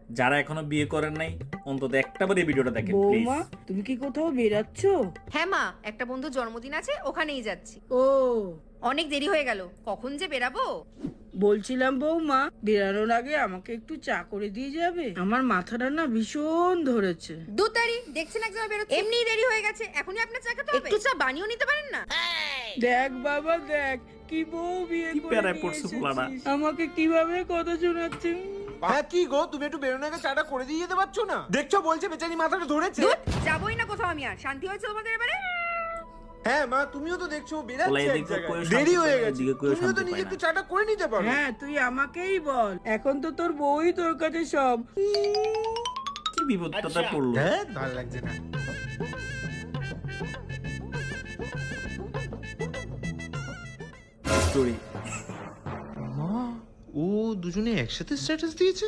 যারা এখনো বিয়ে করেন নাই অন্তত একটাবার এই ভিডিওটা দেখেন প্লিজ। বৌমা তুমি কি কোথাও বেরাচ্ছ? হ্যাঁ মা, একটা বন্ধুর জন্মদিন আছে, ওখানেই যাচ্ছি। ও অনেক দেরি হয়ে গেল, কখন যে বেরাবো। বলছিলাম বৌমা, বেরানোর আগে আমাকে একটু চা করে দিয়ে যাবে? আমার মাথাটা না ভীষণ ধরেছে। দুতারি দেখছেন এক জায়গায় বেরোচ্ছে, এমনিই দেরি হয়ে গেছে, এখনই আপনার চা খেতে হবে। একটু চা বানিয়েও নিতে পারেন না? দেখ বাবা দেখ, কি বউ বিয়ে কি করে প্যারায় নিয়ে পড়ছে পোলাটা। এসেছিস। আমাকে কিভাবে কথা শোনাচ্ছে। হ্যাঁ কি গো, তুমি একটু বেরোনোর আগে চাটা করে দিয়ে যেতে পারছো না? দেখছো বলছে বেচারি মাথাটা ধরেছে। দুধ যাবোই না কোথাও আমি, আর শান্তি হয়েছে তোমাদের এবারে? হ্যাঁ মা, তুমিও তো দেখছো বলে বেরাচ্ছে এক এদিকে জায়গায়। কইও দেরি শান্তি হয়ে পায় না, গেছে, এদিকে কইও তুমিও তো শান্তি নিজে পায় একটু না। চাটা করে নিতে পারো। হ্যাঁ তুই আমাকেই বল, এখন তো তোর বউই তোর কাছে সব। কি বিপদটা পড়লো। হ্যাঁ ভালো লাগছে না। স্টোরি মা, ও দুজনে একসাথে স্ট্যাটাস দিয়েছে।